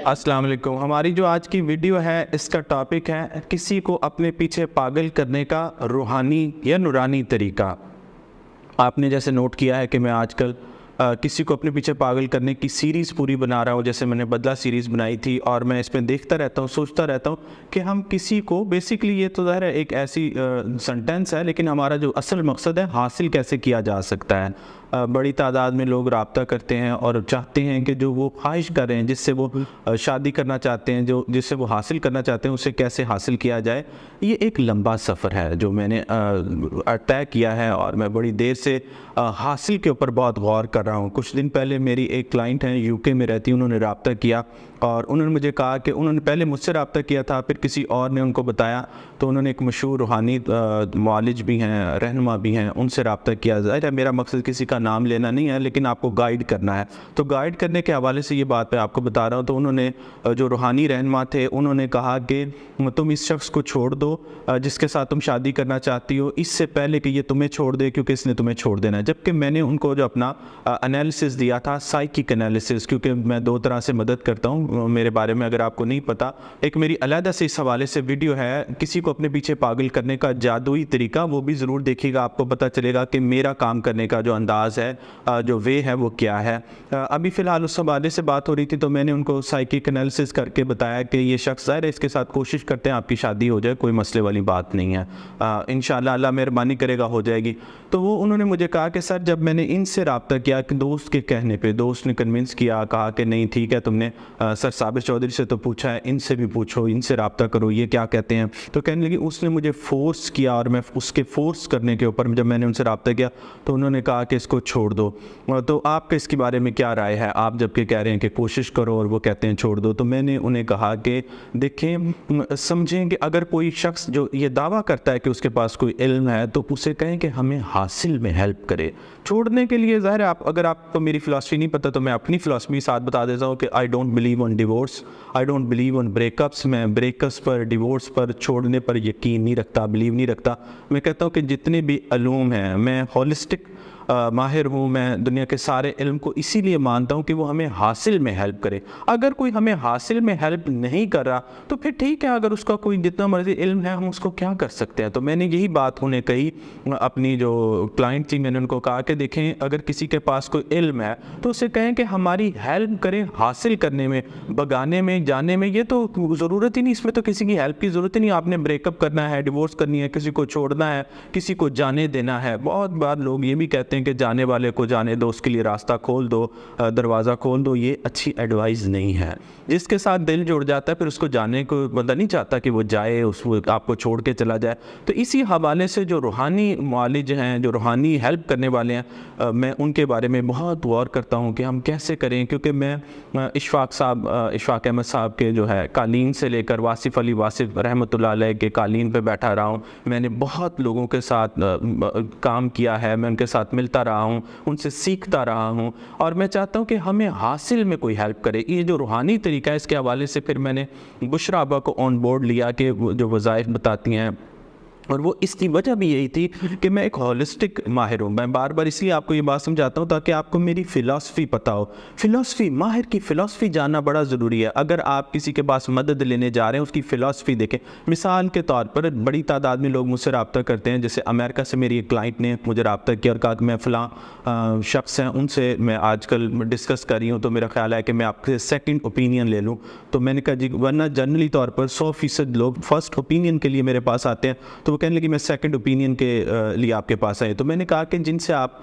السلام علیکم. ہماری جو آج کی ویڈیو ہے اس کا ٹاپک ہے کسی کو اپنے پیچھے پاگل کرنے کا روحانی یا نورانی طریقہ. آپ نے جیسے نوٹ کیا ہے کہ میں آج کل کسی کو اپنے پیچھے پاگل کرنے کی سیریز پوری بنا رہا ہوں. جیسے میں نے بدلہ سیریز بنائی تھی اور میں اس میں دیکھتا رہتا ہوں, سوچتا رہتا ہوں کہ ہم کسی کو بیسیکلی, یہ تو ظاہر ہے ایک ایسی سنٹینس ہے, لیکن ہمارا جو اصل مقصد ہے حاصل کیسے کیا جا سکتا ہے. بڑی تعداد میں لوگ رابطہ کرتے ہیں اور چاہتے ہیں کہ جو وہ خواہش کر رہے ہیں, جس سے وہ شادی کرنا چاہتے ہیں, جس سے وہ حاصل کرنا چاہتے ہیں, اسے کیسے حاصل کیا جائے. یہ ایک لمبا سفر ہے جو میں نے طے کیا ہے اور میں بڑی دیر سے حاصل کے اوپر بہت غور کر رہا ہوں. کچھ دن پہلے میری ایک کلائنٹ ہیں, یو کے میں رہتی, انہوں نے رابطہ کیا اور انہوں نے مجھے کہا کہ انہوں نے پہلے مجھ سے رابطہ کیا تھا, پھر کسی اور نے ان کو بتایا, تو انہوں نے ایک مشہور روحانی معالج بھی ہیں, رہنما بھی ہیں, ان سے رابطہ کیا. ظاہر ہے میرا مقصد کسی کا نام لینا نہیں ہے, لیکن آپ کو گائیڈ کرنا ہے. تو گائیڈ کرنے کے حوالے سے یہ بات میں آپ کو بتا رہا ہوں. تو انہوں نے, جو روحانی رہنما تھے, انہوں نے کہا کہ تم اس شخص کو چھوڑ دو جس کے ساتھ تم شادی کرنا چاہتی ہو, اس سے پہلے کہ یہ تمہیں چھوڑ دے, کیونکہ اس نے تمہیں چھوڑ دینا ہے. جبکہ میں نے ان کو جو اپنا انالیسس دیا تھا, سائیکک انالیسس, کیونکہ میں 2 طرح سے مدد کرتا ہوں میرے بارے میں, اگر آپ کو نہیں پتا. ایک میری علیحدہ سے اس حوالے سے ویڈیو ہے, کسی کو اپنے پیچھے پاگل کرنے کا جادوئی طریقہ, وہ بھی ضرور دیکھیے گا. آپ کو پتہ چلے گا کہ میرا کام کرنے کا جو انداز ہے, جو وے ہے, وہ کیا ہے. ابھی فی الحال اس حوالے سے بات ہو رہی تھی, تو میں نے ان کو سائیکک انالیسس کر کے بتایا کہ یہ شخص ظاہر ہے اس کے ساتھ کوشش کرتے ہیں آپ کی شادی ہو جائے, کوئی مسئلے والی بات نہیں ہے, انشاءاللہ اللہ مہربانی کرے گا ہو جائے گی. تو وہ انہوں نے مجھے کہا کہ سر جب میں نے ان سے رابطہ کیا, کہ دوست کے کہنے پہ, دوست نے کنونس کیا, کہا کہ نہیں ٹھیک ہے, تم نے سر صابر چودھری سے تو پوچھا ہے, ان سے بھی پوچھو, ان سے رابطہ کرو, یہ کیا کہتے ہیں. تو کہنے لگی اس نے مجھے فورس کیا, اور میں اس کے فورس کرنے کے اوپر جب میں نے ان سے رابطہ کیا تو انہوں نے کہا کہ اس کو چھوڑ دو. تو آپ کا اس کے بارے میں کیا رائے ہے, آپ جب کہ کہہ رہے ہیں کہ کوشش کرو اور وہ کہتے ہیں چھوڑ دو. تو میں نے انہیں کہا کہ دیکھیں, سمجھیں کہ اگر کوئی شخص جو یہ دعویٰ کرتا ہے کہ اس کے پاس کوئی علم ہے, تو اسے کہیں کہ ہمیں حاصل میں ہیلپ کرے. چھوڑنے کے لیے ظاہر ہے اگر آپ کو میری فلاسفی نہیں پتہ تو میں اپنی فلاسفی ساتھ بتا دیتا ہوں کہ I don't believe on divorce, I don't believe on breakups. میں بریک اپس پر, ڈیورس پر, چھوڑنے پر یقین نہیں رکھتا, بلیو نہیں رکھتا. میں کہتا ہوں کہ جتنے بھی علوم ہیں, میں ہولسٹک ماہر ہوں, میں دنیا کے سارے علم کو اسی لیے مانتا ہوں کہ وہ ہمیں حاصل میں ہیلپ کرے. اگر کوئی ہمیں حاصل میں ہیلپ نہیں کر رہا تو پھر ٹھیک ہے, اگر اس کا کوئی جتنا مرضی علم ہے, ہم اس کو کیا کر سکتے ہیں. تو میں نے یہی بات انہیں کہی, اپنی جو کلائنٹ تھی, میں نے ان کو کہا کہ دیکھیں اگر کسی کے پاس کوئی علم ہے تو اسے کہیں کہ ہماری ہیلپ کریں حاصل کرنے میں, بگانے میں, جانے میں. یہ تو ضرورت ہی نہیں, اس میں تو کسی کی ہیلپ کی ضرورت ہی نہیں. آپ نے بریک اپ کرنا ہے, ڈیورس کرنی ہے, کسی کو چھوڑنا ہے, کسی کو جانے دینا ہے. بہت بار لوگ یہ بھی کہتے ہیں کہ جانے والے کو جانے دو, اس کے لیے راستہ کھول دو, دروازہ کھول دو. یہ اچھی ایڈوائز نہیں ہے. جس کے ساتھ دل جڑ جاتا ہے پھر اس کو جانے کو بندہ نہیں چاہتا کہ وہ جائے, آپ کو چھوڑ کے چلا جائے. تو اسی حوالے سے جو روحانی معالج ہیں, جو روحانی ہیلپ کرنے والے ہیں, میں ان کے بارے میں بہت غور کرتا ہوں کہ ہم کیسے کریں. کیونکہ میں اشفاق احمد صاحب کے جو ہے قالین سے لے کر واصف علی واصف رحمۃ اللہ علیہ کے قالین پہ بیٹھا رہا ہوں. میں نے بہت لوگوں کے ساتھ کام کیا ہے, میں ان کے ساتھ ملتا رہا ہوں, ان سے سیکھتا رہا ہوں, اور میں چاہتا ہوں کہ ہمیں حاصل میں کوئی ہیلپ کرے. یہ جو روحانی طریقہ ہے, اس کے حوالے سے پھر میں نے بشرا ابا کو آن بورڈ لیا کہ جو وظائف بتاتی ہیں, اور وہ اس کی وجہ بھی یہی تھی کہ میں ایک ہولسٹک ماہر ہوں. میں بار بار اس لیے آپ کو یہ بات سمجھاتا ہوں تاکہ آپ کو میری فلاسفی پتہ ہو. فلاسفی, ماہر کی فلاسفی جاننا بڑا ضروری ہے. اگر آپ کسی کے پاس مدد لینے جا رہے ہیں, اس کی فلاسفی دیکھیں. مثال کے طور پر بڑی تعداد میں لوگ مجھ سے رابطہ کرتے ہیں. جیسے امریکہ سے میری ایک کلائنٹ نے مجھے رابطہ کیا اور کہا کہ میں فلاں شخص ہیں, ان سے میں آج کل ڈسکس کر رہی ہوں, تو میرا خیال ہے کہ میں آپ سے سیکنڈ اوپینین لے لوں. تو میں نے کہا جی, ورنہ جنرلی طور پر 100% لوگ فرسٹ اوپینین کے لیے میرے پاس آتے ہیں. تو کہنے لگی میں سیکنڈ اوپینین کے لیے آپ کے پاس آئے. تو میں نے کہا کہ جن سے آپ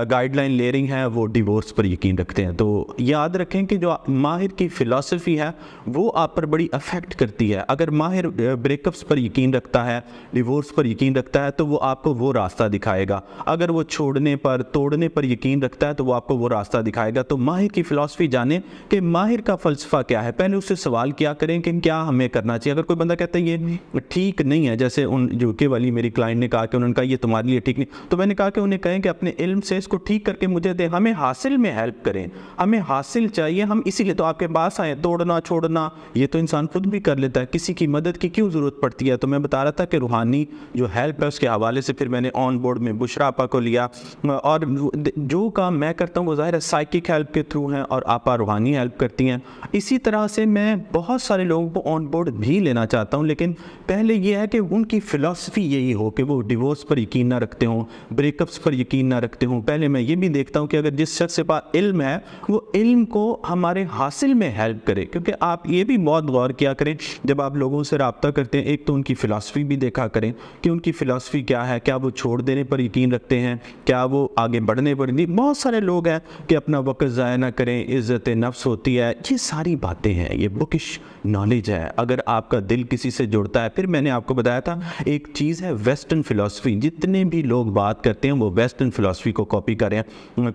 گائیڈ لائن لے رہی ہیں وہ ڈیورس پر یقین رکھتے ہیں. تو یاد رکھیں کہ جو ماہر کی فلاسفی ہے وہ آپ پر بڑی افیکٹ کرتی ہے. اگر ماہر بریک اپس پر یقین رکھتا ہے, ڈیورس پر یقین رکھتا ہے, تو وہ آپ کو وہ راستہ دکھائے گا. اگر وہ چھوڑنے پر, توڑنے پر یقین رکھتا ہے تو وہ آپ کو وہ راستہ دکھائے گا. تو ماہر کی فلاسفی جانیں کہ ماہر کا فلسفہ کیا ہے. پہلے اس سے سوال کیا کریں کہ کیا ہمیں کرنا چاہیے. اگر کوئی بندہ کہتا ہے یہ ٹھیک نہیں ہے, جیسے ان جو UK والی میری کلائنٹ نے کہا کہ انہوں نے کہا یہ تمہارے لیے ٹھیک نہیں. تو میں نے کہا کہ انہیں کہیں کہ اپنے علم سے اس کو ٹھیک کر کے مجھے دیں, ہمیں حاصل میں ہیلپ کریں, ہمیں حاصل چاہیے, ہم اسی لیے تو آپ کے پاس آئے. توڑنا چھوڑنا یہ تو انسان خود بھی کر لیتا ہے, کسی کی مدد کی کیوں ضرورت پڑتی ہے. تو میں بتا رہا تھا کہ روحانی جو ہیلپ ہے اس کے حوالے سے پھر میں نے آن بورڈ میں بشرا آپا کو لیا, اور جو کام میں کرتا ہوں وہ ظاہر ہے سائیکک ہیلپ کے تھرو ہیں اور آپا روحانی ہیلپ کرتی ہیں. اسی طرح سے میں بہت سارے لوگوں کو آن بورڈ بھی لینا چاہتا ہوں, لیکن پہلے یہ ہے کہ ان کی فلسفی یہی ہو کہ وہ ڈیورس پر یقین نہ رکھتے ہوں, بریک اپس پر یقین نہ رکھتے ہوں. پہلے میں یہ بھی دیکھتا ہوں کہ اگر جس شخص کے پاس علم ہے وہ علم کو ہمارے حاصل میں ہیلپ کرے, کیونکہ آپ یہ بھی بہت غور کیا کریں جب آپ لوگوں سے رابطہ کرتے ہیں, ایک تو ان کی فلسفی بھی دیکھا کریں کہ ان کی فلسفی کیا ہے, کیا وہ چھوڑ دینے پر یقین رکھتے ہیں, کیا وہ آگے بڑھنے پر نہیں. بہت سارے لوگ ہیں کہ اپنا وقت ضائع نہ کریں, عزت نفس ہوتی ہے, یہ ساری باتیں ہیں, یہ بکش نالج ہے. اگر آپ کا دل کسی سے جڑتا ہے, پھر میں نے آپ کو بتایا تھا ایک چیز ہے ویسٹرن فلسفی, جتنے بھی لوگ بات کرتے ہیں وہ ویسٹرن فلسفی کو کاپی کریں.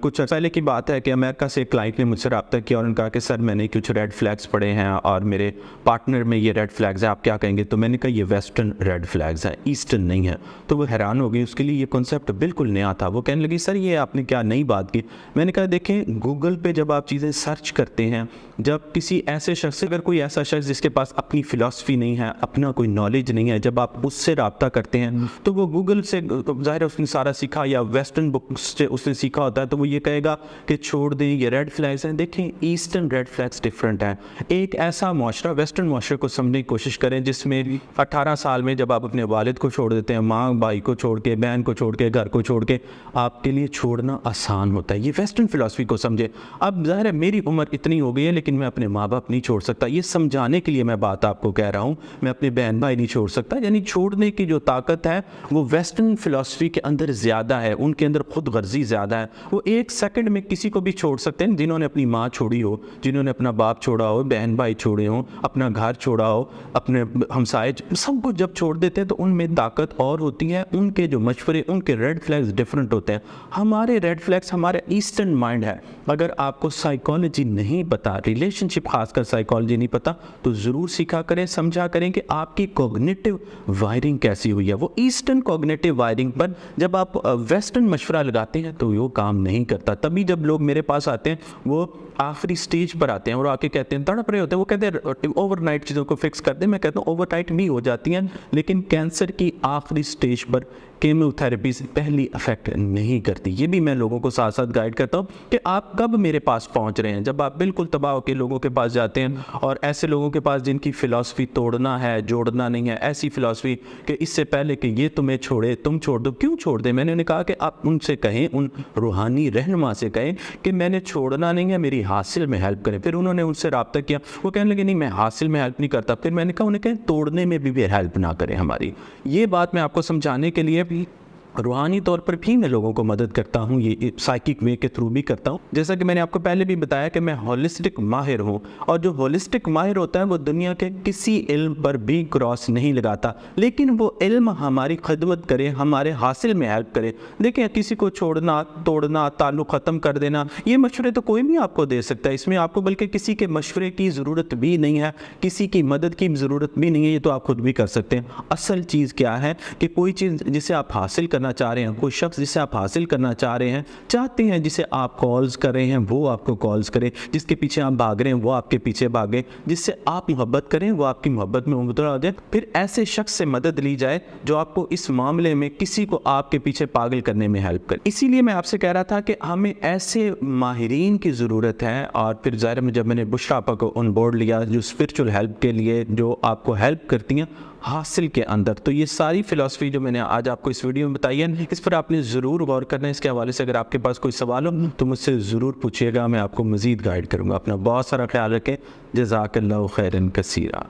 کچھ پہلے کی بات ہے کہ امریکہ سے کلائنٹ نے مجھ سے رابطہ کیا اور انہوں نے کہا کہ سر میں نے کچھ ریڈ فلیگز پڑھے ہیں اور میرے پارٹنر میں یہ ریڈ فلیگز ہیں, آپ کیا کہیں گے. تو میں نے کہا یہ ویسٹرن ریڈ فلیگز ہیں, ایسٹرن نہیں ہے. تو وہ حیران ہو گئی, اس کے لیے یہ کنسیپٹ بالکل نیا تھا. وہ کہنے لگی سر یہ آپ نے کیا نئی بات کی. میں نے کہا دیکھیں گوگل پہ جب آپ چیزیں سرچ کرتے ہیں, جب کسی ایسے شخص سے, اگر کوئی ایسا شخص جس کے پاس اپنی فلسفی نہیں ہے, اپنا کوئی نالج نہیں ہے, جب آپ اس سے رابطہ کرتے ہیں تو وہ گوگل سے ظاہر ہے اس نے سارا سیکھا یا ویسٹرن بکس سے اس نے سیکھا ہوتا ہے, تو وہ یہ کہے گا کہ چھوڑ دیں یہ ریڈ فلیگز ہیں. دیکھیں ایسٹرن ریڈ فلیگز ڈفرینٹ ہیں. ایک ایسا معاشرہ, ویسٹرن معاشرے کو سمجھنے کی کوشش کریں جس میں 18 سال میں جب آپ اپنے والد کو چھوڑ دیتے ہیں, ماں بھائی کو چھوڑ کے, بہن کو چھوڑ کے, گھر کو چھوڑ کے, آپ کے لیے چھوڑنا آسان ہوتا ہے. یہ ویسٹرن فلسفی کو سمجھے. اب ظاہر ہے میری عمر اتنی ہو گئی ہے لیکن میں اپنے ماں باپ نہیں چھوڑ سکتا, یہ سمجھانے کے لیے میں بات آپ کو کہہ رہا ہوں. میں اپنے بہن بھائی نہیں چھوڑ سکتا, یعنی چھوڑنے کی جو طاقت ہے وہ ویسٹرن فلسفی کے اندر زیادہ ہے, ان کے اندر خود غرضی زیادہ ہے. وہ ایک سیکنڈ میں کسی کو بھی چھوڑ سکتے ہیں, جنہوں نے اپنی ماں چھوڑی ہو, جنہوں نے اپنا باپ چھوڑا ہو, بہن بھائی چھوڑے ہوں, اپنا گھر چھوڑا ہو, اپنے ہمسائے, سب کو جب چھوڑ دیتے ہیں تو ان میں طاقت اور ہوتی ہے. ان کے جو مشورے, ان کے ریڈ فلیگز ڈفرینٹ ہوتے ہیں. ہمارے ریڈ فلیگز ہمارے ایسٹرن مائنڈ ہے. اگر آپ کو سائیکالوجی نہیں پتا, ریلیشن شپ خاص کر سائیکالوجی نہیں پتا, تو ضرور سیکھا کریں, سمجھا کریں کہ آپ کی کوگنیٹو وائرنگ کیسی ہوئی ہے. وہ ایسٹرن کوگنیٹو وائرنگ پر جب آپ ویسٹرن مشورہ لگاتے ہیں تو وہ کام نہیں کرتا. تبھی جب لوگ میرے پاس آتے ہیں وہ آخری سٹیج پر آتے ہیں اور آ کے کہتے ہیں, تڑپ رہے ہوتے ہیں, وہ کہتے ہیں اوور نائٹ چیزوں کو فکس کر دیں. میں کہتا ہوں اوور نائٹ بھی ہو جاتی ہیں, لیکن کینسر کی آخری سٹیج پر کیمو تھراپیز پہلی افیکٹ نہیں کرتی. یہ بھی میں لوگوں کو ساتھ ساتھ گائیڈ کرتا ہوں کہ آپ کب میرے پاس پہنچ رہے ہیں. جب آپ بالکل تباہ ہو کے لوگوں کے پاس جاتے ہیں, اور ایسے لوگوں کے پاس جن کی فلسفی توڑنا ہے, جوڑنا نہیں ہے, ایسی فلسفی کہ اس سے پہلے کہ یہ تمہیں چھوڑے تم چھوڑ دو. کیوں چھوڑ دیں؟ میں نے کہا کہ آپ ان سے کہیں, ان روحانی رہنما سے کہیں کہ میں نے چھوڑنا نہیں ہے, میری حاصل میں ہیلپ کریں. پھر انہوں نے ان سے رابطہ کیا, وہ کہنے لگے نہیں میں حاصل میں ہیلپ نہیں کرتا. پھر میں نے کہا انہیں کہیں توڑنے میں بھی ہیلپ نہ کریں ہماری. یہ بات میں آپ کو سمجھانے کے لیے بھی روحانی طور پر بھی میں لوگوں کو مدد کرتا ہوں, یہ سائیکک وے کے تھرو بھی کرتا ہوں. جیسا کہ میں نے آپ کو پہلے بھی بتایا کہ میں ہولسٹک ماہر ہوں, اور جو ہولسٹک ماہر ہوتا ہے وہ دنیا کے کسی علم پر بھی کراس نہیں لگاتا, لیکن وہ علم ہماری خدمت کرے, ہمارے حاصل میں ہیلپ کرے. دیکھیں کسی کو چھوڑنا, توڑنا, تعلق ختم کر دینا, یہ مشورے تو کوئی بھی آپ کو دے سکتا ہے. اس میں آپ کو بلکہ کسی کے مشورے کی ضرورت بھی نہیں ہے, کسی کی مدد کی ضرورت بھی نہیں ہے, یہ تو آپ خود بھی کر سکتے ہیں. اصل چیز کیا ہے کہ کوئی چیز جسے آپ حاصل کرنا چاہ رہے ہیں, کوئی شخص جسے آپ حاصل کرنا چاہ رہے ہیں, چاہتے ہیں جسے آپ کالز کر رہے ہیں وہ آپ کو کالز کرے, جس کے پیچھے آپ بھاگ رہے ہیں وہ آپ کے پیچھے بھاگے, جس سے آپ محبت کریں وہ آپ کی محبت میں مبتلا ہو جائے. پھر ایسے شخص سے مدد لی جائے جو آپ کو اس معاملے میں کسی کو آپ کے پیچھے پاگل کرنے میں ہیلپ کرے. اسی لیے میں آپ سے کہہ رہا تھا کہ ہمیں ایسے ماہرین کی ضرورت ہے. اور پھر ظاہر میں جب میں نے بشرا آپا کو آن بورڈ لیا جو اسپرچل ہیلپ کے لیے, جو آپ کو ہیلپ کرتی ہیں حاصل کے اندر, تو یہ ساری فلسفی جو میں نے آج آپ کو اس ویڈیو میں بتائی ہے, اس پر آپ نے ضرور غور کرنا ہے. اس کے حوالے سے اگر آپ کے پاس کوئی سوال ہو تو مجھ سے ضرور پوچھیے گا, میں آپ کو مزید گائیڈ کروں گا. اپنا بہت سارا خیال رکھیں. جزاک اللہ خیرا کثیرا.